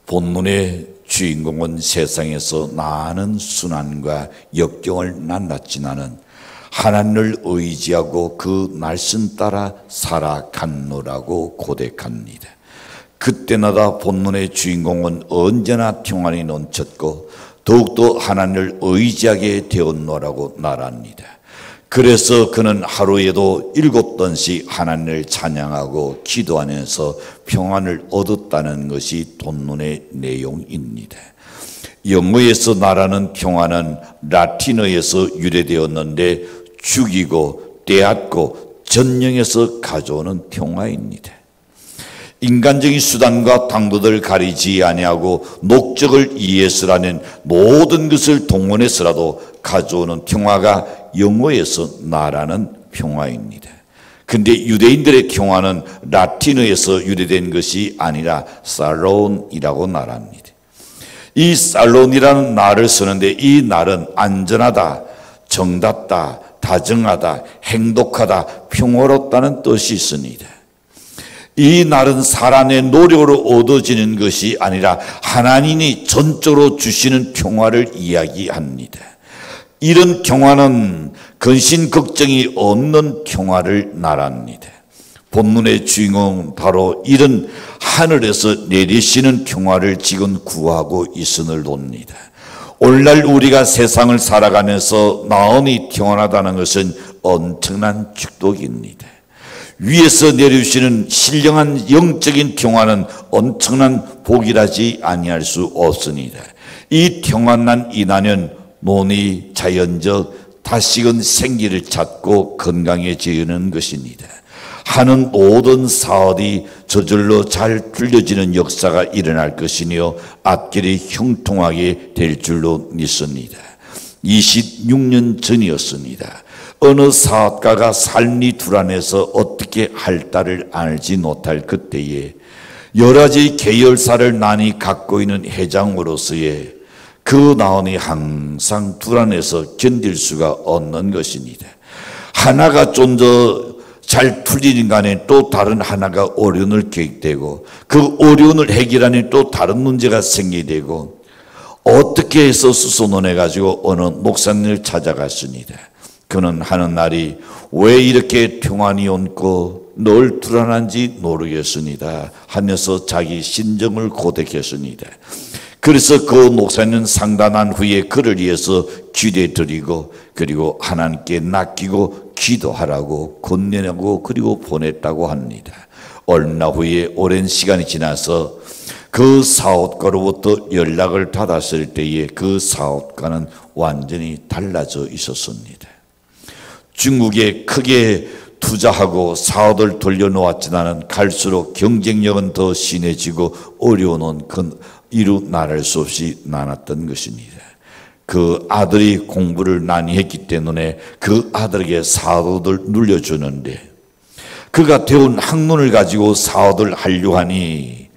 본문의 주인공은 세상에서 많은 순환과 역경을 만났지만은 하나님을 의지하고 그 말씀 따라 살아갔노라고 고백합니다. 그때마다 본문의 주인공은 언제나 평안이 넘쳤고 더욱더 하나님을 의지하게 되었노라고 말합니다. 그래서 그는 하루에도 7번씩 하나님을 찬양하고 기도하면서 평안을 얻었다는 것이 본문의 내용입니다. 영어에서 말하는 평안은 라틴어에서 유래되었는데 죽이고 떼앗고 전령에서 가져오는 평화입니다. 인간적인 수단과 방법을 가리지 아니하고 목적을 이해해서라는 모든 것을 동원해서라도 가져오는 평화가 영어에서 말하는 평화입니다. 근데 유대인들의 평화는 라틴어에서 유래된 것이 아니라 살론이라고 말합니다. 이 살론이라는 말을 쓰는데 이 말은 안전하다, 정답다, 다정하다, 행복하다, 평화롭다는 뜻이 있습니다. 이 날은 사람의 노력으로 얻어지는 것이 아니라 하나님이 전적으로 주시는 평화를 이야기합니다. 이런 평화는 근심 걱정이 없는 평화를 말합니다. 본문의 주인공은 바로 이런 하늘에서 내리시는 평화를 지금 구하고 있음을 봅니다. 오늘날 우리가 세상을 살아가면서 마음이 평안하다는 것은 엄청난 축복입니다. 위에서 내려주시는 신령한 영적인 평화는 엄청난 복이라지 아니할 수 없습니다. 이 평안한 인하는 몸이 자연적 다시금 생기를 찾고 건강해지는 것입니다. 하는 모든 사업이 저절로 잘 풀려지는 역사가 일어날 것이며 앞길이 형통하게 될 줄로 믿습니다. 26년 전이었습니다. 어느 사업가가 삶이 불안해서 어떻게 할지를 알지 못할 그때에 여러 가지 계열사를 나뉘 갖고 있는 회장으로서의 그 마음이 항상 불안해서 견딜 수가 없는 것입니다. 하나가 좀 더 잘 풀리는 간에 또 다른 하나가 어려움을 계획되고 그 어려움을 해결하니 또 다른 문제가 생기게 되고 어떻게 해서 수소문해 가지고 어느 목사님을 찾아갔습니다. 그는 하는 날이 왜 이렇게 평안이 없고 늘 불안한지 모르겠습니다 하면서 자기 심정을 고백했습니다. 그래서 그 목사님은 상담한 후에 그를 위해서 기도해드리고 그리고 하나님께 맡기고 기도하라고 권면하고 그리고 보냈다고 합니다. 얼마 후에 오랜 시간이 지나서 그 사업가로부터 연락을 받았을 때에 그 사업가는 완전히 달라져 있었습니다. 중국에 크게 투자하고 사업을 돌려놓았지만 갈수록 경쟁력은 더 심해지고 어려움은 이루 말할 수 없이 많았던 것입니다. 그 아들이 공부를 많이 했기 때문에 그 아들에게 사업을 눌려주는데 그가 배운 학문을 가지고 사업을 하려고 하니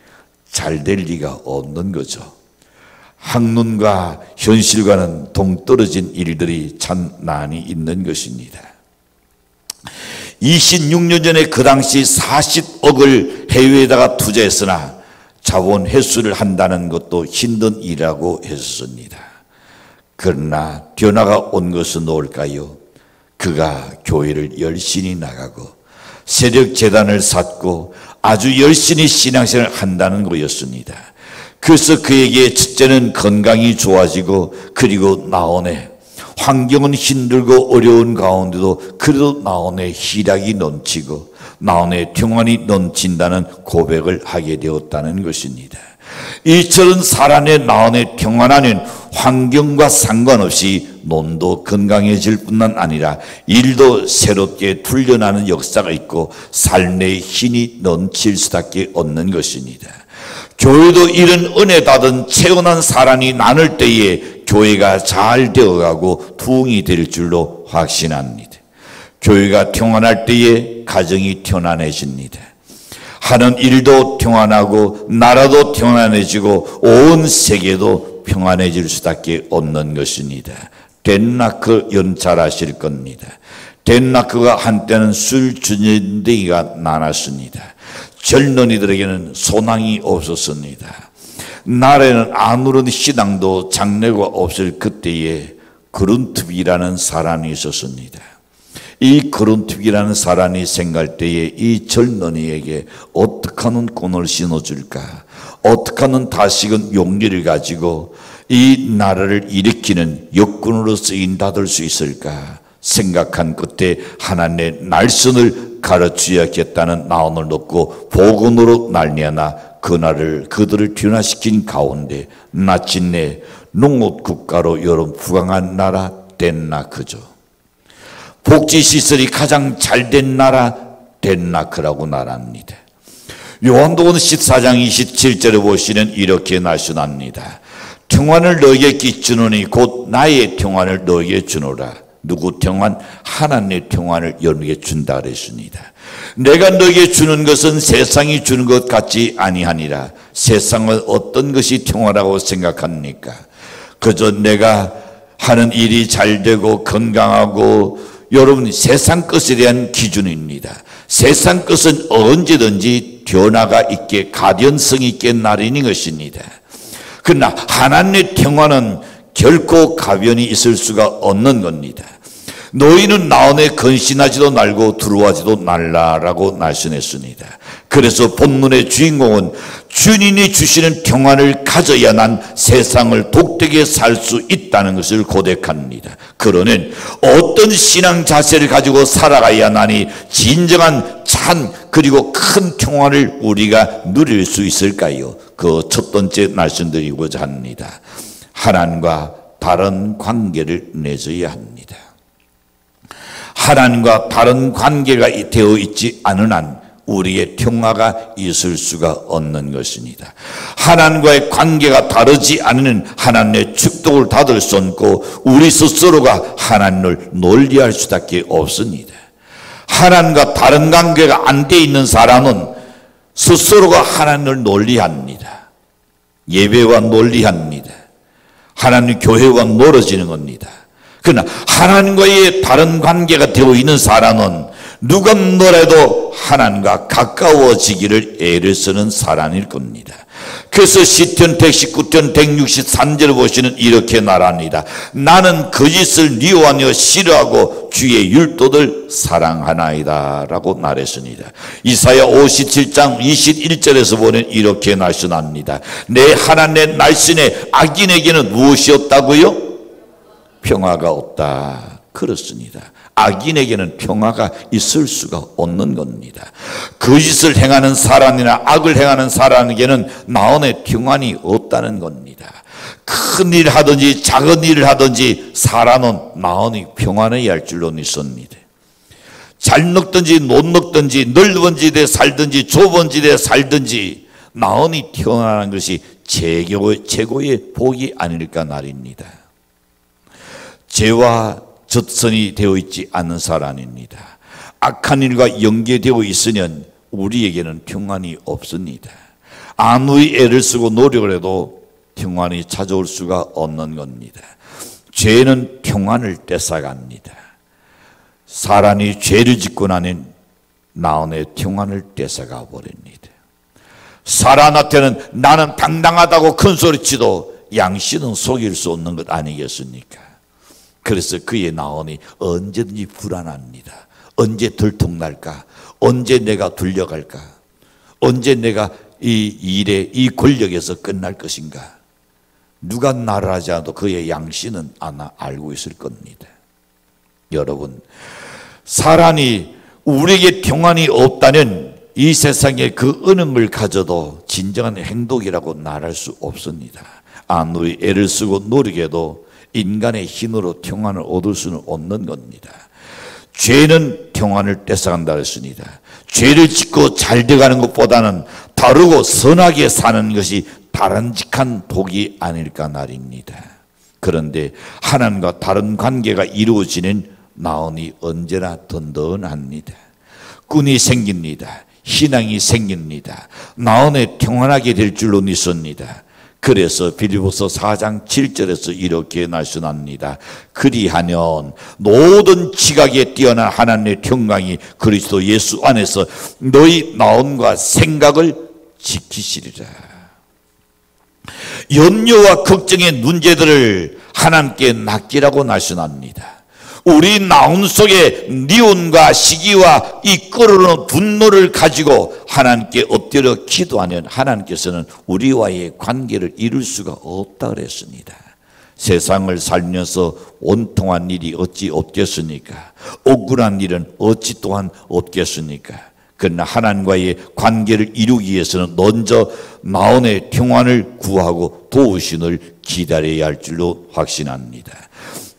잘 될 리가 없는 거죠. 학문과 현실과는 동떨어진 일들이 참 많이 있는 것입니다. 26년 전에 그 당시 40억을 해외에다가 투자했으나 자본 회수를 한다는 것도 힘든 일이라고 했었습니다. 그러나 변화가 온 것은 뭘까요? 그가 교회를 열심히 나가고 세력재단을 쌓고 아주 열심히 신앙생활을 한다는 거였습니다. 그래서 그에게 첫째는 건강이 좋아지고 그리고 나온에 환경은 힘들고 어려운 가운데도 그래도 나온에 희락이 넘치고 나온에 평안이 넘친다는 고백을 하게 되었다는 것입니다. 이처럼 사람의 나온의 평안하는 환경과 상관없이 몸도 건강해질 뿐만 아니라 일도 새롭게 풀려나는 역사가 있고 삶의 힘이 넘칠 수밖에 없는 것입니다. 교회도 이런 은혜 받은 채운한 사람이 나눌 때에 교회가 잘 되어가고 부흥이 될 줄로 확신합니다. 교회가 평안할 때에 가정이 평안해집니다. 하는 일도 평안하고 나라도 평안해지고 온 세계도 평안해질 수밖에 없는 것입니다. 덴마크 잘 아실 겁니다. 덴마크가 한때는 술주전쟁이 많았습니다. 젊은이들에게는 소망이 없었습니다. 나라에는 아무런 신앙도 장래가 없을 그때에 그룬트비라는 사람이 있었습니다. 이 그룬트비라는 사람이 생각할 때에 이 젊은이에게 어떻게 하면 꿈을 심어줄까, 어떻게 하면 다시금 용기를 가지고 이 나라를 일으키는 역군으로 쓰임받을 수 있을까 생각한 끝에 하나님의 날선을 가르쳐야겠다는 마음을 놓고 복음으로 날려나 그들을 변화시킨 가운데 마침내 농업국가로 여름 부강한 나라 덴마크죠. 복지시설이 가장 잘된 나라 덴마크라고 나라입니다. 요한복음 14장 27절에 보시면 이렇게 말씀합니다. 평안을 너에게 끼치노니 곧 나의 평안을 너에게 주노라. 누구 평안? 하나님의 평안을 여러분에게 준다 그랬습니다. 내가 너에게 주는 것은 세상이 주는 것 같지 아니하니라. 세상은 어떤 것이 평화라고 생각합니까? 그저 내가 하는 일이 잘 되고 건강하고, 여러분 세상 것에 대한 기준입니다. 세상 것은 언제든지 변화가 있게 가변성 있게 나뉘는 것입니다. 그러나 하나님의 평화는 결코 가변이 있을 수가 없는 겁니다. 너희는 나온에 근신하지도 말고 두려워하지도 말라라고 말씀했습니다. 그래서 본문의 주인공은 주님이 주시는 평안을 가져야 난 세상을 독되게 살 수 있다는 것을 고백합니다. 그러는 어떤 신앙 자세를 가지고 살아가야 나니 진정한 참 그리고 큰 평안을 우리가 누릴 수 있을까요? 그 첫 번째 말씀드리고자 합니다. 하나님과 바른 관계를 맺어야 합니다. 하나님과 바른 관계가 되어 있지 않은 한 우리의 평화가 있을 수가 없는 것입니다. 하나님과의 관계가 다르지 않은 하나님의 축복을 받을 수 없고 우리 스스로가 하나님을 논리할 수밖에 없습니다. 하나님과 다른 관계가 안 돼 있는 사람은 스스로가 하나님을 논리합니다. 예배와 논리합니다. 하나님 교회와 멀어지는 겁니다. 그러나 하나님과의 바른 관계가 되어 있는 사람은 누가 뭐래도 하나님과 가까워지기를 애를 쓰는 사람일 겁니다. 그래서 시편 119편 163절을 보시는 이렇게 말합니다. 나는 거짓을 미워하며 싫어하고 주의 율도를 사랑하나이다 라고 말했습니다. 이사야 57장 21절에서 보면 이렇게 말씀합니다. 내 하나님의 날씬에 악인에게는 무엇이 없다고요? 평화가 없다. 그렇습니다. 악인에게는 평화가 있을 수가 없는 겁니다. 거짓을 행하는 사람이나 악을 행하는 사람에게는 마음의 평안이 없다는 겁니다. 큰 일을 하든지 작은 일을 하든지 사람은 마음이 평안해야 할 줄로 믿습니다. 잘 먹든지 못 먹든지 넓은 지대에 살든지 좁은 지대에 살든지 마음이 평안한 것이 최고의 복이 아닐까 말입니다. 죄와 젖선이 되어 있지 않는 사람입니다. 악한 일과 연계되어 있으면 우리에게는 평안이 없습니다. 아무리 애를 쓰고 노력을 해도 평안이 찾아올 수가 없는 겁니다. 죄는 평안을 뺏어갑니다. 사람이 죄를 짓고 나면 나온의 평안을 뺏어가 버립니다. 사람한테는 나는 당당하다고 큰소리치도 양심은 속일 수 없는 것 아니겠습니까? 그래서 그의 나온이 언제든지 불안합니다. 언제 들통날까? 언제 내가 둘려갈까? 언제 내가 이 일에 이 권력에서 끝날 것인가? 누가 나를 하지 않아도 그의 양심은 아마 알고 있을 겁니다. 여러분, 사람이 우리에게 평안이 없다면 이 세상에 그 은음을 가져도 진정한 행복이라고 말할 수 없습니다. 아무리 애를 쓰고 노력해도 인간의 힘으로 평안을 얻을 수는 없는 겁니다. 죄는 평안을 뺏어간다 했습니다. 죄를 짓고 잘 돼가는 것보다는 바르고 선하게 사는 것이 바람직한 복이 아닐까 말입니다. 그런데 하나님과 다른 관계가 이루어지는 마음이 언제나 든든합니다. 끈이 생깁니다. 신앙이 생깁니다. 마음에 평안하게 될 줄로 믿습니다. 그래서 빌립보서 4장 7절에서 이렇게 말씀합니다. 그리하면 모든 지각에 뛰어난 하나님의 평강이 그리스도 예수 안에서 너희 마음과 생각을 지키시리라. 염려와 걱정의 문제들을 하나님께 맡기라고 말씀합니다. 우리 마음 속에 미움과 시기와 이 끓어오르는 분노를 가지고 하나님께 엎드려 기도하면 하나님께서는 우리와의 관계를 이룰 수가 없다 그랬습니다. 세상을 살면서 원통한 일이 어찌 없겠습니까? 억울한 일은 어찌 또한 없겠습니까? 그러나 하나님과의 관계를 이루기 위해서는 먼저 마음의 평안을 구하고 도우심을 기다려야 할 줄로 확신합니다.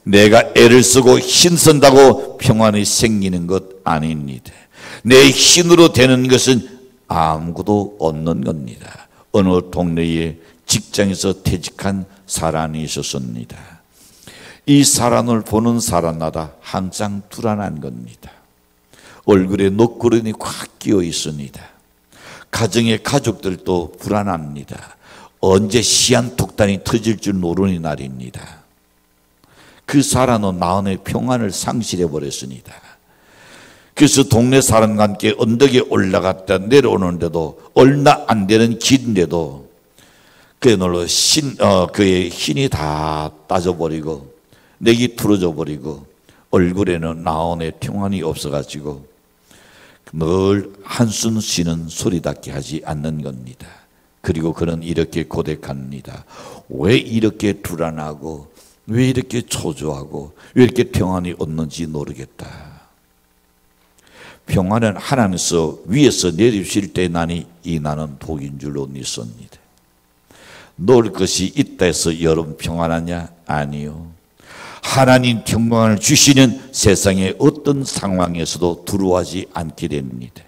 내가 애를 쓰고 힘쓴다고 평안이 생기는 것 아닙니다. 내 힘으로 되는 것은 아무것도 없는 겁니다. 어느 동네에 직장에서 퇴직한 사람이 있었습니다. 이 사람을 보는 사람마다 항상 불안한 겁니다. 얼굴에 녹구름이 꽉 끼어 있습니다. 가정의 가족들도 불안합니다. 언제 시한폭탄이 터질 줄 모르는 날입니다. 그 사람은 마음의 평안을 상실해 버렸습니다. 그래서 동네 사람과 함께 언덕에 올라갔다 내려오는데도 얼마 안 되는 길인데도 그야말로 그의 힘이 다 빠져버리고 넥이 틀어져 버리고 얼굴에는 나온의 평안이 없어가지고 늘 한숨 쉬는 소리답게 하지 않는 겁니다. 그리고 그는 이렇게 고백합니다. 왜 이렇게 불안하고 왜 이렇게 초조하고 왜 이렇게 평안이 없는지 모르겠다. 평안은 하나님께서 위에서 내리실 때 나니 이 나는 복인 줄로 믿습니다. 놓을 것이 있다 해서 여러분 평안하냐? 아니요. 하나님 평강을 주시는 세상의 어떤 상황에서도 두려워하지 않게 됩니다.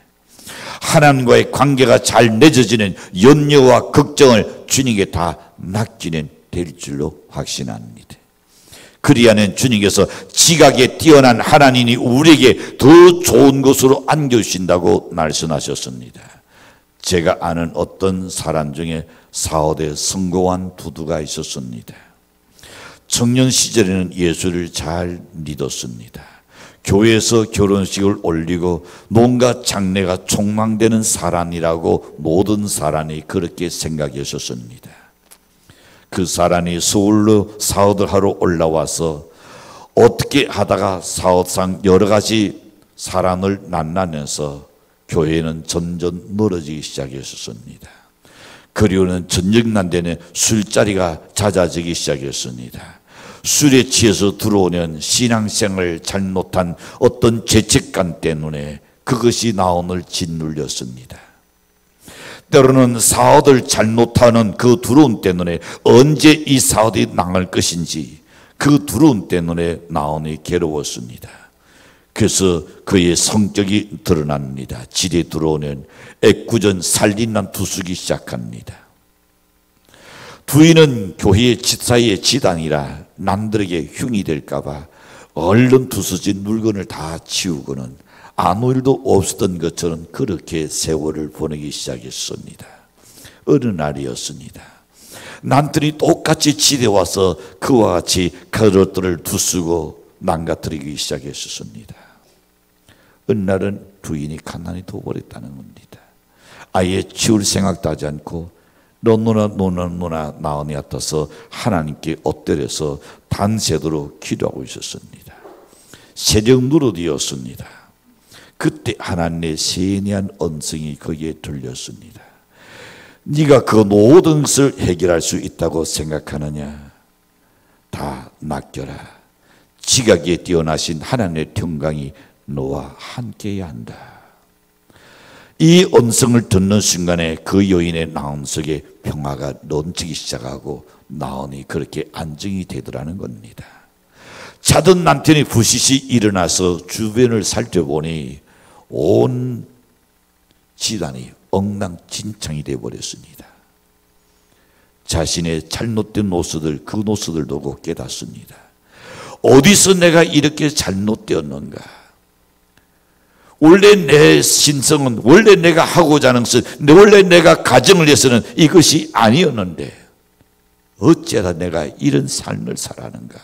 하나님과의 관계가 잘 맺어지는 염려와 걱정을 주님께 다 맡기는 될 줄로 확신합니다. 그리하면 주님께서 지각에 뛰어난 하나님이 우리에게 더 좋은 것으로 안겨주신다고 말씀하셨습니다. 제가 아는 어떤 사람 중에 4~5대 성공한 부부가 있었습니다. 청년 시절에는 예수를 잘 믿었습니다. 교회에서 결혼식을 올리고 뭔가 장래가 촉망되는 사람이라고 모든 사람이 그렇게 생각했었습니다. 그 사람이 서울로 사업을 하러 올라와서 어떻게 하다가 사업상 여러 가지 사람을 만나면서 교회는 점점 멀어지기 시작했었습니다. 그리고는 저녁난 데는 술자리가 잦아지기 시작했습니다. 술에 취해서 들어오는 신앙생활을 잘못한 어떤 죄책감 때문에 그것이 나온을 짓눌렸습니다. 때로는 사업을 잘못하는 그 두려움 때문에 언제 이 사업이 망할 것인지 그 두려움 때문에 나온이 괴로웠습니다. 그래서 그의 성격이 드러납니다. 집에 들어오는 애꿎은 살림난 부수기 시작합니다. 부인은 교회의 집사의 지단이라 남들에게 흉이 될까 봐 얼른 부서진 물건을 다 치우고는 아무 일도 없었던 것처럼 그렇게 세월을 보내기 시작했습니다. 어느 날이었습니다. 남들이 똑같이 집에 와서 그와 같이 그릇들을 부수고 망가뜨리기 시작했었습니다. 어느 날은 부인이 가난히 둬버렸다는 겁니다. 아예 치울 생각도 하지 않고 너무나 마음이 아파서 하나님께 엎드려서 단세도로 기도하고 있었습니다. 새벽 누르디였습니다. 그때 하나님의 세미한 언성이 거기에 들렸습니다. 네가 그 모든 것을 해결할 수 있다고 생각하느냐? 다 맡겨라. 지각에 뛰어나신 하나님의 평강이 너와 함께해야 한다. 이 음성을 듣는 순간에 그 여인의 마음 속에 평화가 넘치기 시작하고 나온이 그렇게 안정이 되더라는 겁니다. 자던 남편이 부시시 일어나서 주변을 살펴보니 온 집안이 엉망진창이 되어버렸습니다. 자신의 잘못된 노릇을 그 노릇을 두고 깨닫습니다. 어디서 내가 이렇게 잘못되었는가? 원래 내 신성은, 원래 내가 하고자 하는 것은, 원래 내가 가정을 위해서는 이것이 아니었는데 어째다 내가 이런 삶을 살아는가?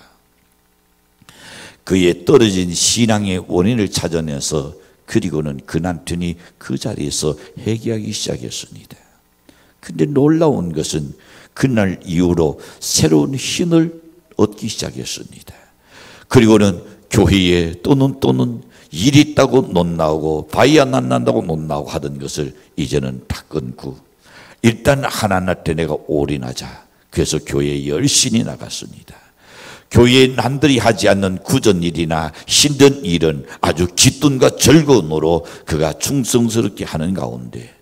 그의 떨어진 신앙의 원인을 찾아내서 그리고는 그 남편이 그 자리에서 회개하기 시작했습니다. 근데 놀라운 것은 그날 이후로 새로운 힘을 얻기 시작했습니다. 그리고는 교회에 또는 일 있다고 못 나오고 바위 안 난다고 못 나오고 하던 것을 이제는 다 끊고 일단 하나님한테 내가 올인하자. 그래서 교회에 열심히 나갔습니다. 교회에 남들이 하지 않는 굳은 일이나 힘든 일은 아주 기쁨과 즐거움으로 그가 충성스럽게 하는 가운데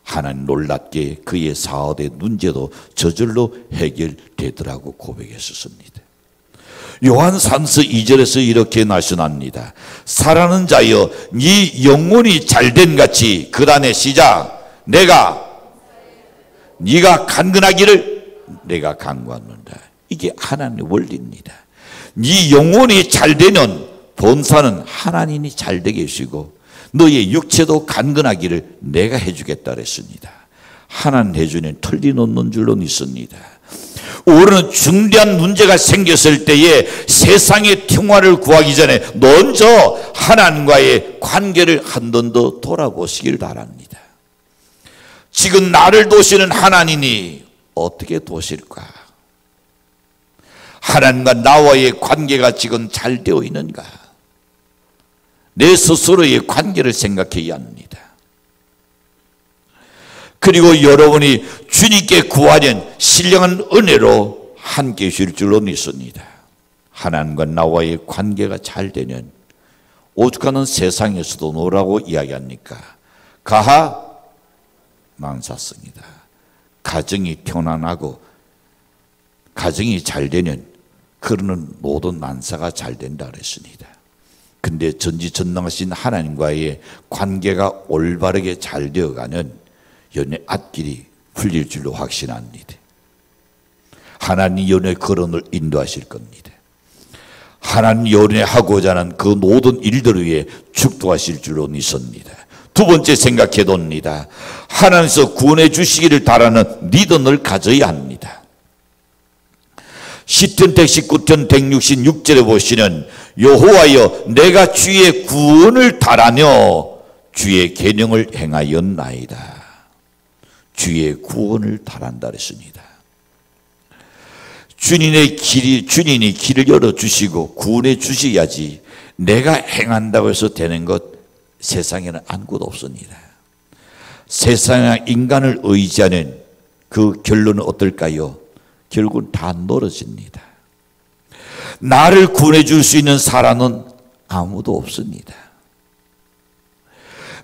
하나님 놀랍게 그의 사업의 문제도 저절로 해결되더라고 고백했었습니다. 요한 3서 2절에서 이렇게 말씀합니다. 사랑하는 자여 네 영혼이 잘된 같이 그단의 시작 네가 간근하기를 내가 간구하는다. 이게 하나님의 원리입니다. 네 영혼이 잘 되면 본사는 하나님이 잘 되게 해주시고 너의 육체도 간근하기를 내가 해주겠다 그랬습니다. 하나님 해주는 틀림없는 줄로 믿습니다. 우리는 중대한 문제가 생겼을 때에 세상의 평화를 구하기 전에 먼저 하나님과의 관계를 한 번 더 돌아보시길 바랍니다. 지금 나를 도시는 하나님이 어떻게 도실까? 하나님과 나와의 관계가 지금 잘 되어 있는가? 내 스스로의 관계를 생각해야 합니다. 그리고 여러분이 주님께 구하는 신령한 은혜로 함께 하실 줄로 믿습니다. 하나님과 나와의 관계가 잘 되면 오죽하는 세상에서도 뭐라고 이야기합니까? 가하 만사성이다. 가정이 편안하고 가정이 잘 되면 그러는 모든 만사가 잘 된다 그랬습니다. 근데 전지전능하신 하나님과의 관계가 올바르게 잘 되어가는 연애 앞길이 풀릴 줄로 확신합니다. 하나님 연애 거론을 인도하실 겁니다. 하나님 연애하고자 하는 그 모든 일들 위해 축도하실 줄로 믿습니다. 두 번째 생각해 봅니다. 하나님께서 구원해 주시기를 바라는 믿음을 가져야 합니다. 시편 119편 166절에 보시는 여호와여 내가 주의 구원을 바라며 주의 계명을 행하였나이다. 주의 구원을 바란다 그랬습니다. 주님이 길을 열어주시고 구원해 주셔야지 내가 행한다고 해서 되는 것 세상에는 아무것도 없습니다. 세상의 인간을 의지하는 그 결론은 어떨까요? 결국은 다 멀어집니다. 나를 구원해 줄 수 있는 사람은 아무도 없습니다.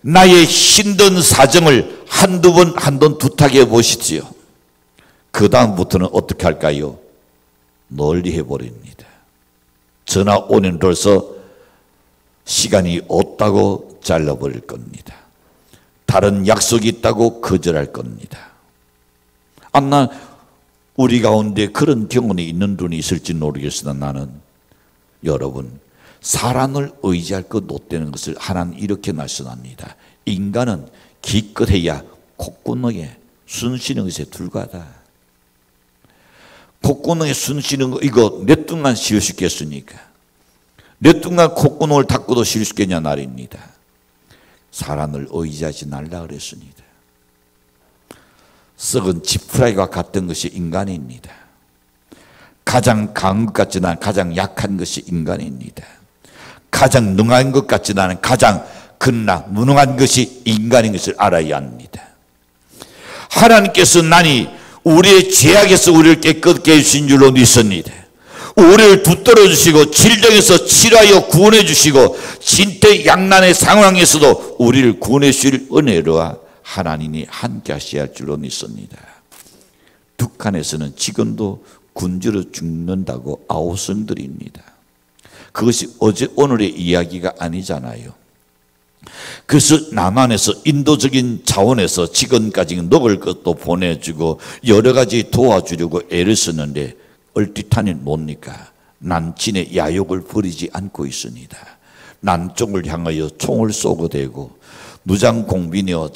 나의 힘든 사정을 한두 번 두탁해 보십시오. 그 다음부터는 어떻게 할까요? 널리 해버립니다. 전화 오는 벌써 시간이 없다고 잘라버릴 겁니다. 다른 약속이 있다고 거절할 겁니다. 나 우리 가운데 그런 경험이 있는 분이 있을지 모르겠으나 나는 여러분 사람을 의지할 것 못 되는 것을 하나님 이렇게 말씀합니다. 인간은 기껏해야 콧구멍에 숨 쉬는 것에 불과하다. 콧구멍에 숨 쉬는 거 이거 몇 동안 쉴 수 있겠습니까? 몇 동안 콧구멍을 닫고도 쉴 수 있겠냐 말입니다. 사람을 의지하지 말라 그랬습니다. 썩은 지푸라기와 같은 것이 인간입니다. 가장 강한 것 같지는 않은 가장 약한 것이 인간입니다. 가장 능한 것 같지는 않은 가장 근나 무능한 것이 인간인 것을 알아야 합니다. 하나님께서 우리의 죄악에서 우리를 깨끗게 해주신 줄로 믿습니다. 우리를 붙들어 주시고 질병에서 치료하여 구원해 주시고 진퇴양난의 상황에서도 우리를 구원해 주실 은혜로와 하나님이 함께 하셔야 할 줄로 믿습니다. 북한에서는 지금도 굶주려 죽는다고 아우성들입니다. 그것이 어제 오늘의 이야기가 아니잖아요. 그래서 남한에서 인도적인 차원에서 지금까지 먹을 것도 보내주고 여러 가지 도와주려고 애를 쓰는데 얼핏하면 뭡니까? 남친의 야욕을 버리지 않고 있습니다. 남쪽을 향하여 총을 쏘고 대고 무장공비니여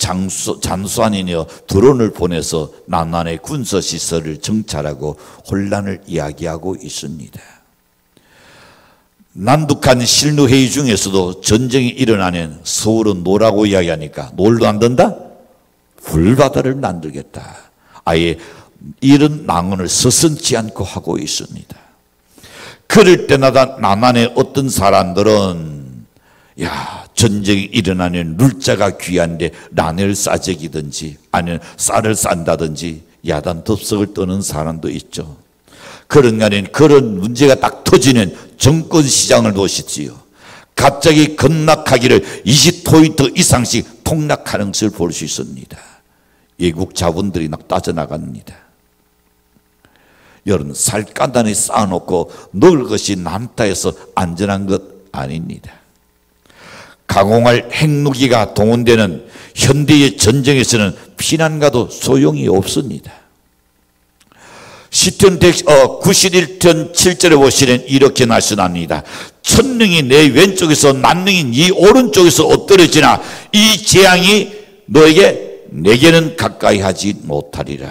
잠수함이니여 드론을 보내서 남한의 군사시설을 정찰하고 혼란을 이야기하고 있습니다. 남북한 실무회의 중에서도 전쟁이 일어나면 서울은 뭐라고 이야기하니까? 뭘로 안 된다? 불바다를 만들겠다. 아예 이런 낭언을 서슴지 않고 하고 있습니다. 그럴 때마다 남한의 어떤 사람들은 전쟁이 일어나면 물자가 귀한데 라넬 싸제기든지 아니면 쌀을 싼다든지 야단 덥석을 떠는 사람도 있죠. 그런가는 그런 문제가 딱 터지는 정권 시장을 보시지요. 갑자기 급락하기를 20포인트 이상씩 폭락하는 것을 볼 수 있습니다. 외국 자본들이 막 빠져나갑니다. 여러분, 쌀가단에 쌓아놓고 넣을 것이 남다 해서 안전한 것 아닙니다. 가공할 핵무기가 동원되는 현대의 전쟁에서는 피난가도 소용이 없습니다. 시편 91편 7절에 보시면 이렇게 말씀합니다. 천능이 내 왼쪽에서 만능이 네 오른쪽에서 엎드려지나 이 재앙이 내게는 가까이 하지 못하리라.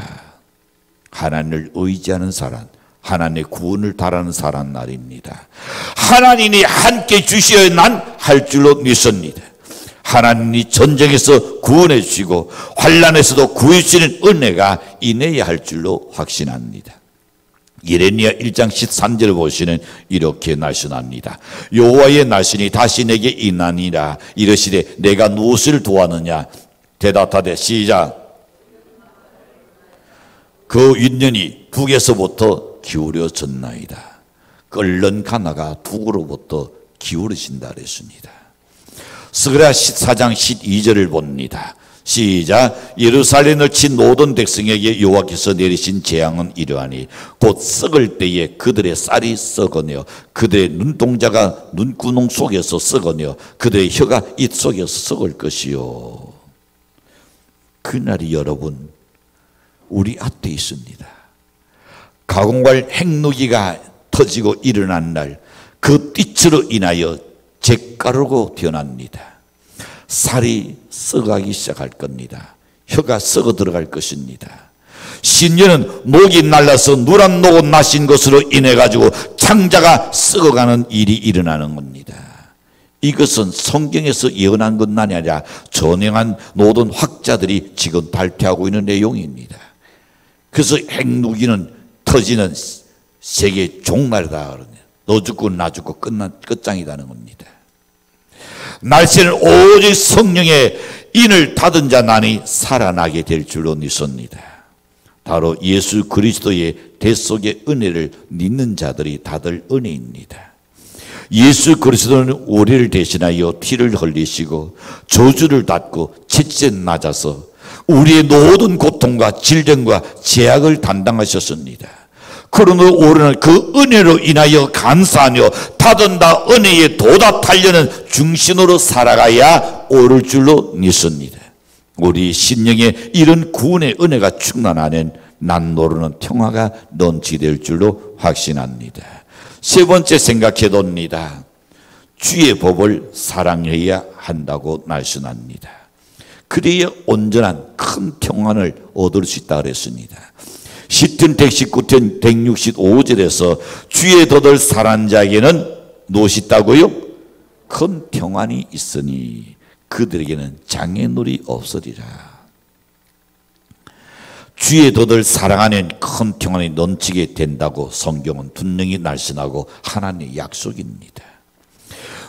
하나님을 의지하는 사람, 하나님의 구원을 바라는 사람 말입니다. 하나님이 함께 주시어야 난 할 줄로 믿습니다. 하나님이 전쟁에서 구원해 주시고 환난에서도 구해 주시는 은혜가 인해야 할 줄로 확신합니다. 예레미야 1장 13절을 보시면 이렇게 말씀합니다. 여호와의 날씬이 다시 내게 임하니라. 이르시되 내가 무엇을 도왔느냐. 대답하되 시작. 그 윗년이 북에서부터 기울여졌나이다. 끓는 가나가 북으로부터 기울으신다 그랬습니다. 스가랴 14장 12절을 봅니다. 시작. 예루살렘을 친 모든 백성에게 여호와께서 내리신 재앙은 이러하니 곧 썩을 때에 그들의 쌀이 썩어내어 그들의 눈동자가 눈구멍 속에서 썩어내어 그들의 혀가 입 속에서 썩을 것이요. 그날이 여러분 우리 앞에 있습니다. 가공할 핵무기가 터지고 일어난 날 그 띠으로 인하여 잿가루로 변합니다. 살이 썩어가기 시작할 겁니다. 혀가 썩어 들어갈 것입니다. 신년은 목이 날라서 누런 녹은 나신 것으로 인해 가지고 창자가 썩어가는 일이 일어나는 겁니다. 이것은 성경에서 예언한 것만이 아니라 전행한 모든 학자들이 지금 발표하고 있는 내용입니다. 그래서 핵무기는 터지는 세계 종말이다. 너 죽고 나 죽고 끝장이라는 겁니다. 날씨는 오직 성령의 인을 닫은 자 나니 살아나게 될 줄로 믿습니다. 바로 예수 그리스도의 대속의 은혜를 믿는 자들이 다들 은혜입니다. 예수 그리스도는 우리를 대신하여 피를 흘리시고 저주를 받고 채찍에 맞아서 우리의 모든 고통과 질병과 제약을 담당하셨습니다. 그러므로 우리는 그 은혜로 인하여 감사하며 다든다 은혜에 도답하려는 중심으로 살아가야 옳을 줄로 믿습니다. 우리 심령에 이런 구원의 은혜가 충만하는 난 모르는 평화가 넘치될 줄로 확신합니다. 세 번째 생각해 봅니다. 주의 법을 사랑해야 한다고 말씀합니다. 그래야 온전한 큰 평안을 얻을 수 있다고 했습니다. 시편 119편 165절에서 주의 도를 사랑하는 자에게는 무엇이 있다고요? 큰 평안이 있으니 그들에게는 장애물이 없으리라. 주의 도를 사랑하는 큰 평안이 넘치게 된다고 성경은 분명히 말씀하고 하나님의 약속입니다.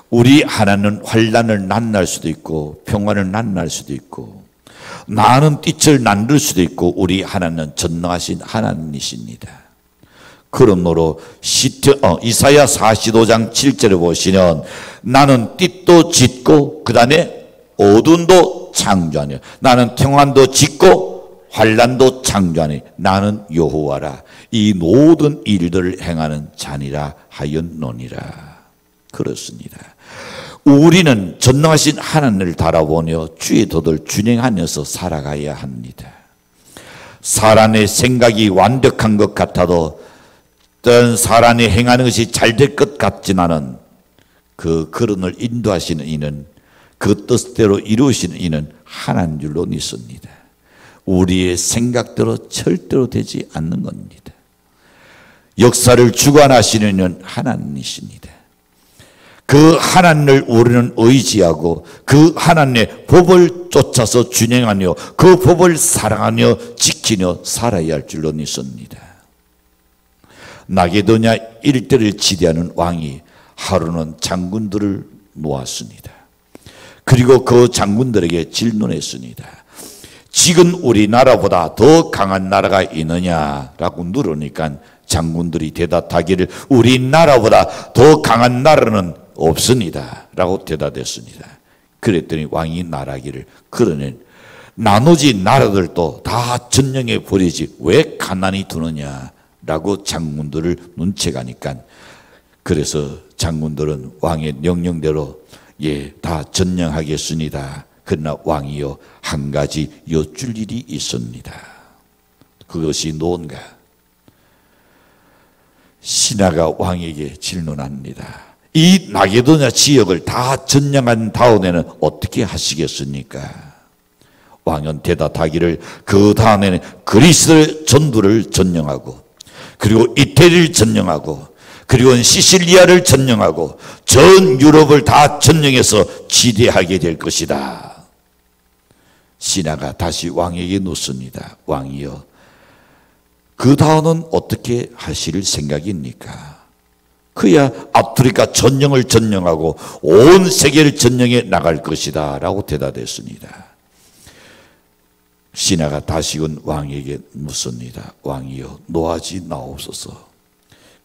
우리 하나님은 환난을 만날 수도 있고 평안을 만날 수도 있고 나는 띠을 만들 수도 있고 우리 하나님은 전능하신 하나님이십니다. 그러므로 이사야 45장 7절에 보시면 나는 띠도 짓고 그 다음에 어둠도 창조하니 나는 평안도 짓고 환난도 창조하니 나는 여호와라. 이 모든 일들을 행하는 자니라 하였노니라. 그렇습니다. 우리는 전능하신 하나님을 바라보며 주의 도를 준행하면서 살아가야 합니다. 사람의 생각이 완벽한 것 같아도 어떤 사람이 행하는 것이 잘 될 것 같지만은 그 걸음을 인도하시는 이는 그 뜻대로 이루시는 이는 하나님 줄로 믿습니다. 우리의 생각대로 절대로 되지 않는 겁니다. 역사를 주관하시는 이는 하나님이십니다. 그 하나님을 우리는 의지하고 그 하나님의 법을 쫓아서 준행하며 그 법을 사랑하며 지키며 살아야 할 줄로 믿습니다. 마게도냐 일대를 지배하는 왕이 하루는 장군들을 놓았습니다. 그리고 그 장군들에게 질문했습니다. 지금 우리나라보다 더 강한 나라가 있느냐라고 물으니까 장군들이 대답하기를 우리나라보다 더 강한 나라는 없습니다 라고 대답했습니다. 그랬더니 왕이 말하기를 그러면 나머지 나라들도 다 전령해 버리지 왜 가난이 두느냐 라고 장군들을 눈치가니까 그래서 장군들은 왕의 명령대로 다 전령하겠습니다. 그러나 왕이요 한 가지 여쭐 일이 있습니다. 그것이 뭔가? 신하가 왕에게 질문합니다. 이 마게도냐 지역을 다 점령한 다음에는 어떻게 하시겠습니까? 왕은 대답하기를 그 다음에는 그리스 전부를 점령하고 그리고 이태리를 점령하고 그리고 시실리아를 점령하고 전 유럽을 다 점령해서 지배하게 될 것이다. 신하가 다시 왕에게 묻습니다. 왕이여 그 다음은 어떻게 하실 생각입니까? 그야 아프리카 전령을 점령하고 온 세계를 점령해 나갈 것이다 라고 대답했습니다. 신하가 다시금 왕에게 묻습니다. 왕이여 노하지 나옵소서.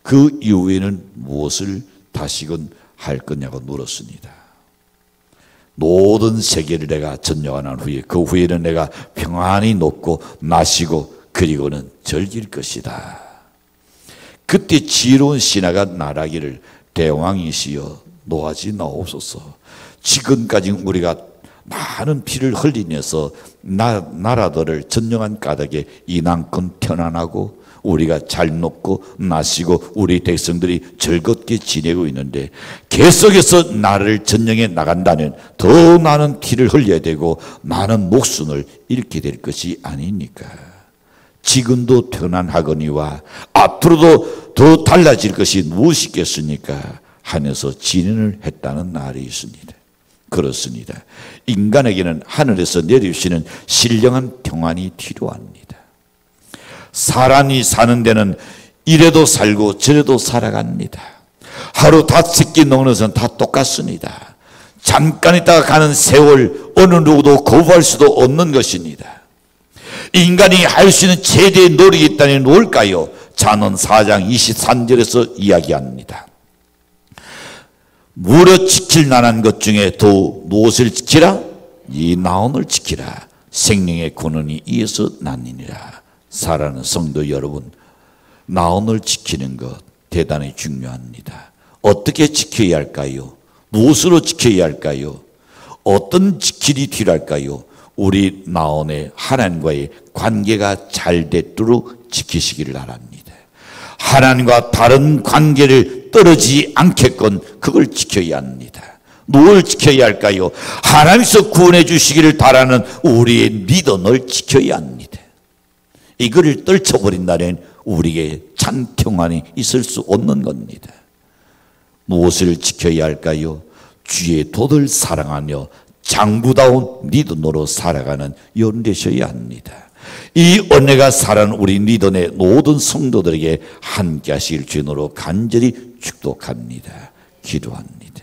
그 이후에는 무엇을 다시금 할 거냐고 물었습니다. 모든 세계를 내가 점령한 후에 그 후에는 내가 평안히 먹고 마시고 그리고는 즐길 것이다. 그때 지혜로운 신하가 말하기를 대왕이시여 노하지 나옵소서. 지금까지 우리가 많은 피를 흘리면서 나라들을 점령한 까닭에 이만큼 편안하고 우리가 잘 먹고 마시고 우리 백성들이 즐겁게 지내고 있는데 계속해서 나라를 점령해 나간다면 더 많은 피를 흘려야 되고 많은 목숨을 잃게 될 것이 아닙니까? 지금도 편안하거니와 앞으로도 더 달라질 것이 무엇이겠습니까? 하면서 진언을 했다는 말이 있습니다. 그렇습니다. 인간에게는 하늘에서 내리시는 신령한 평안이 필요합니다. 사람이 사는 데는 이래도 살고 저래도 살아갑니다. 하루 5끼 먹는 것은 다 똑같습니다. 잠깐 있다가 가는 세월 어느 누구도 거부할 수도 없는 것입니다. 인간이 할 수 있는 최대의 노력이 있다면 뭘까요? 잠언 4장 23절에서 이야기합니다. 무릇 지킬 만한 것 중에 더 무엇을 지키라? 이 나온을 지키라. 생명의 근원이 이에서 나니니라. 사랑하는 성도 여러분, 나온을 지키는 것 대단히 중요합니다. 어떻게 지켜야 할까요? 무엇으로 지켜야 할까요? 어떤 길이 필요할까요? 우리 나온의 하나님과의 관계가 잘 되도록 지키시기를 바랍니다. 하나님과 다른 관계를 떨어지지 않게끔 그걸 지켜야 합니다. 뭘 지켜야 할까요? 하나님께서 구원해 주시기를 바라는 우리의 믿음을 지켜야 합니다. 이거를 떨쳐버린다면 우리에게 참 평안이 있을 수 없는 겁니다. 무엇을 지켜야 할까요? 주의 도를 사랑하며 장부다운 믿음으로 살아가는 여러분 되셔야 합니다. 이 은혜가 살아는 우리 믿음의 모든 성도들에게 함께 하시길 주님으로 간절히 축복합니다. 기도합니다.